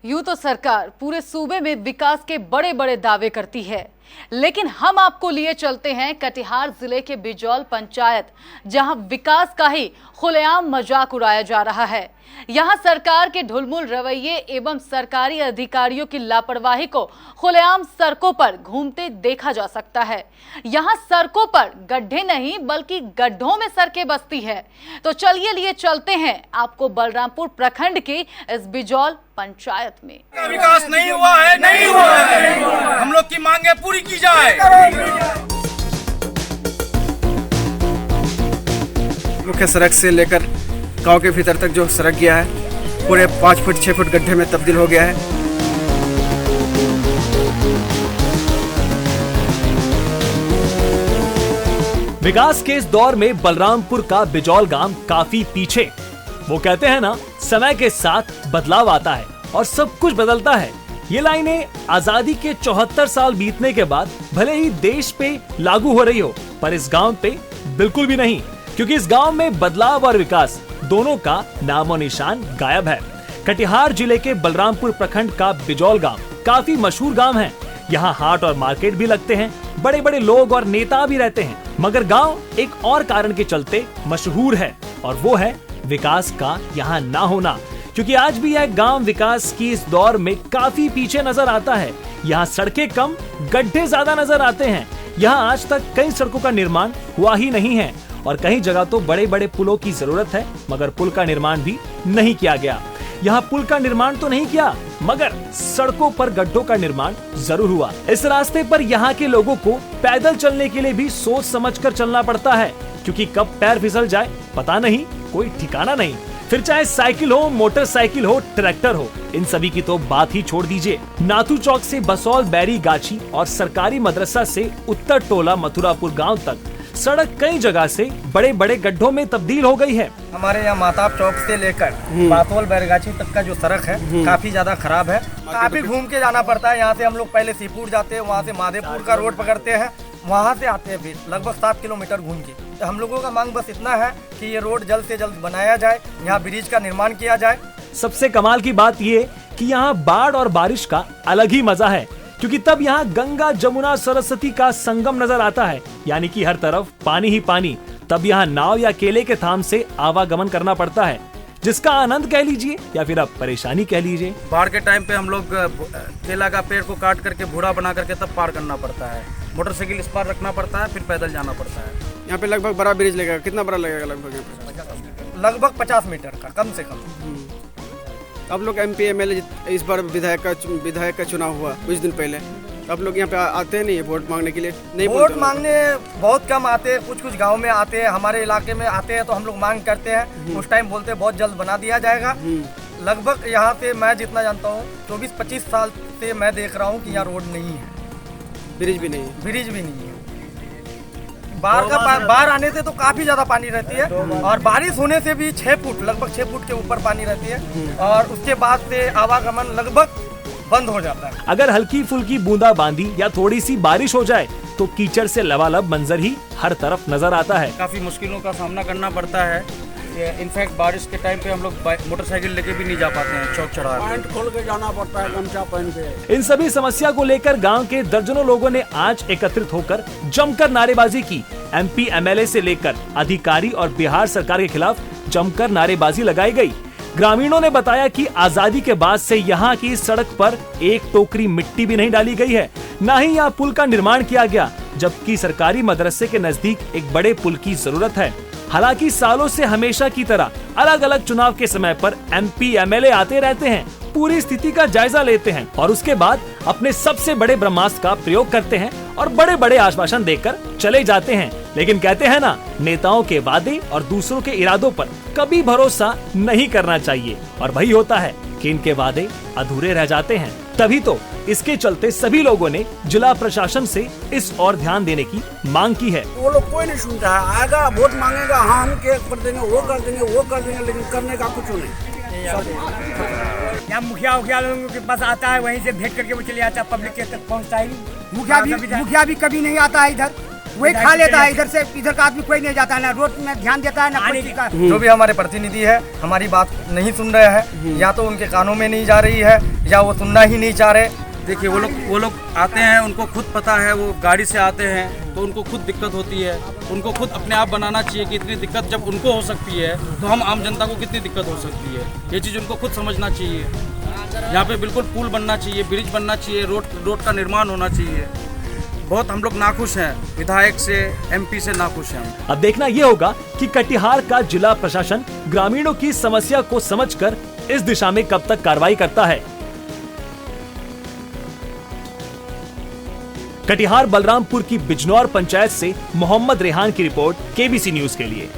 यूं तो सरकार पूरे सूबे में विकास के बड़े बड़े दावे करती है, लेकिन हम आपको लिए चलते हैं कटिहार जिले के बिजौल पंचायत, जहां विकास का ही खुलेआम मजाक उड़ाया जा रहा है। यहां सरकार के ढुलमुल रवैये एवं सरकारी अधिकारियों की लापरवाही को खुलेआम सड़कों पर घूमते देखा जा सकता है। यहां सड़कों पर गड्ढे नहीं बल्कि गड्ढों में सड़कें बसती है। तो चलिए लिए चलते हैं आपको बलरामपुर प्रखंड के इस बिजौल पंचायत में। विकास नहीं हुआ है, नहीं हुआ है। हम लोग की मांगे पूरी की जाए। मुख्य सड़क से लेकर गांव के भीतर तक जो सड़क गया है पूरे 5 फुट 6 फुट गड्ढे में तब्दील हो गया है। विकास के इस दौर में बलरामपुर का बिजौल गांव काफी पीछे। वो कहते हैं ना, समय के साथ बदलाव आता है और सब कुछ बदलता है। ये लाइनें आजादी के 74 साल बीतने के बाद भले ही देश पे लागू हो रही हो, पर इस गांव पे बिल्कुल भी नहीं, क्योंकि इस गांव में बदलाव और विकास दोनों का नामो निशान गायब है। कटिहार जिले के बलरामपुर प्रखंड का बिजौल गांव काफी मशहूर गांव है। यहाँ हाट और मार्केट भी लगते हैं, बड़े बड़े लोग और नेता भी रहते हैं। मगर गांव एक और कारण के चलते मशहूर है, और वो है विकास का यहाँ ना होना। क्योंकि आज भी यह गांव विकास की इस दौर में काफी पीछे नजर आता है। यहाँ सड़कें कम, गड्ढे ज्यादा नजर आते हैं। यहाँ आज तक कई सड़कों का निर्माण हुआ ही नहीं है, और कई जगह तो बड़े बड़े पुलों की जरूरत है, मगर पुल का निर्माण भी नहीं किया गया। यहाँ पुल का निर्माण तो नहीं किया, मगर सड़कों पर गड्ढों का निर्माण जरूर हुआ। इस रास्ते पर यहाँ के लोगों को पैदल चलने के लिए भी सोच समझकर चलना पड़ता है, क्योंकि कब पैर फिसल जाए पता नहीं, कोई ठिकाना नहीं। फिर चाहे साइकिल हो, मोटरसाइकिल हो, ट्रैक्टर हो, इन सभी की तो बात ही छोड़ दीजिए। नाथू चौक से बसौल बैरी गाछी और सरकारी मदरसा से उत्तर टोला मथुरापुर गांव तक सड़क कई जगह से बड़े बड़े गड्ढों में तब्दील हो गई है। हमारे यहाँ माताब चौक से लेकर बातोल बैरगाछी तक का जो सड़क है काफी ज्यादा खराब है। काफी घूम के जाना पड़ता है। यहाँ से हम लोग पहले सीपुर जाते हैं, वहाँ से माधेपुर का रोड पकड़ते हैं, वहाँ से आते हैं फिर लगभग 7 किलोमीटर घूम के। तो हम लोगों का मांग बस इतना है कि ये रोड जल्द से जल्द बनाया जाए, यहाँ ब्रिज का निर्माण किया जाए। सबसे कमाल की बात ये कि यहाँ बाढ़ और बारिश का अलग ही मजा है, क्योंकि तब यहाँ गंगा जमुना सरस्वती का संगम नजर आता है, यानी कि हर तरफ पानी ही पानी। तब यहाँ नाव या केले के थाम से आवागमन करना पड़ता है, जिसका आनंद कह लीजिए या फिर आप परेशानी कह लीजिए। बाढ़ के टाइम पे हम लोग केला का पेड़ को काट करके भूरा बना करके तब पार करना पड़ता है। मोटरसाइकिल इस पार रखना पड़ता है, फिर पैदल जाना पड़ता है। यहाँ पे लगभग बड़ा ब्रिज लगेगा। कितना बड़ा लगेगा? लगभग 50 मीटर का कम से कम। अब लोग MP MLA इस बार विधायक का चुनाव हुआ कुछ दिन पहले। अब लोग यहाँ पे आते हैं नहीं वोट मांगने के लिए? नहीं, वोट मांगने बहुत कम आते हैं। कुछ गांव में आते हैं, हमारे इलाके में आते हैं तो हम लोग मांग करते हैं। उस टाइम बोलते हैं बहुत जल्द बना दिया जाएगा। लगभग यहाँ से मैं जितना जानता हूँ 24-25 साल से मैं देख रहा हूँ कि यहाँ रोड नहीं है, ब्रिज भी नहीं है। ब्रिज भी नहीं है। बाढ़ आने से तो काफी ज्यादा पानी रहती है, और बारिश होने से भी 6 फुट लगभग 6 फुट के ऊपर पानी रहती है, और उसके बाद से आवागमन लगभग बंद हो जाता है। अगर हल्की फुल्की बूंदाबांदी या थोड़ी सी बारिश हो जाए तो कीचड़ से लबालब मंजर ही हर तरफ नजर आता है। काफी मुश्किलों का सामना करना पड़ता है। इनफैक्ट बारिश के टाइम पे हम लोग मोटरसाइकिल लेके भी नहीं जा पाते हैं, चौक चढ़ा पैंट खोल के जाना पड़ता है, गमछा पहन के। इन सभी समस्या को लेकर गांव के दर्जनों लोगों ने आज एकत्रित होकर जमकर नारेबाजी की। MP MLA से लेकर अधिकारी और बिहार सरकार के खिलाफ जमकर नारेबाजी लगाई गई। ग्रामीणों ने बताया कि आजादी के बाद से यहाँ की सड़क पर एक टोकरी मिट्टी भी नहीं डाली गई है, न ही यहाँ पुल का निर्माण किया गया, जबकि सरकारी मदरसे के नजदीक एक बड़े पुल की जरूरत है। हालांकि सालों से हमेशा की तरह अलग अलग चुनाव के समय पर MP MLA आते रहते हैं, पूरी स्थिति का जायजा लेते हैं और उसके बाद अपने सबसे बड़े ब्रह्मास्त्र का प्रयोग करते हैं और बड़े बड़े आश्वासन देकर चले जाते हैं। लेकिन कहते हैं ना, नेताओं के वादे और दूसरों के इरादों पर कभी भरोसा नहीं करना चाहिए, और वही होता है कि इनके वादे अधूरे रह जाते हैं। तभी तो इसके चलते सभी लोगों ने जिला प्रशासन से इस ओर ध्यान देने की मांग की है। वो लोग कोई नहीं सुनता है। आएगा वोट मांगेगा, हाँ हम क्या कर देंगे, वो कर देंगे, लेकिन करने का कुछ नहीं। यहाँ मुखिया लोगों के पास आता है, वहीं से भेंट करके वो चले आता है, पब्लिक के तक पहुँचता ही नहीं। मुखिया भी कभी नहीं आता है इधर। वही खा लेता है। इधर से इधर का आदमी कोई नहीं जाता है, ना रोड में ध्यान देता है ना कोई चीज का। जो भी हमारे प्रतिनिधि है हमारी बात नहीं सुन रहे हैं, या तो उनके कानों में नहीं जा रही है या वो सुनना ही नहीं चाह रहे। देखिए वो लोग आते हैं, उनको खुद पता है, वो गाड़ी से आते हैं तो उनको खुद दिक्कत होती है। उनको खुद अपने आप बनाना चाहिए कि इतनी दिक्कत जब उनको हो सकती है तो हम आम जनता को कितनी दिक्कत हो सकती है। ये चीज़ उनको खुद समझना चाहिए। यहाँ पे बिल्कुल पुल बनना चाहिए, ब्रिज बनना चाहिए, रोड का निर्माण होना चाहिए। बहुत हम लोग नाखुश हैं, विधायक से, एमपी से नाखुश हैं। अब देखना ये होगा कि कटिहार का जिला प्रशासन ग्रामीणों की समस्या को समझकर इस दिशा में कब तक कार्रवाई करता है। कटिहार बलरामपुर की बिजनौर पंचायत से मोहम्मद रेहान की रिपोर्ट, केबीसी न्यूज के लिए।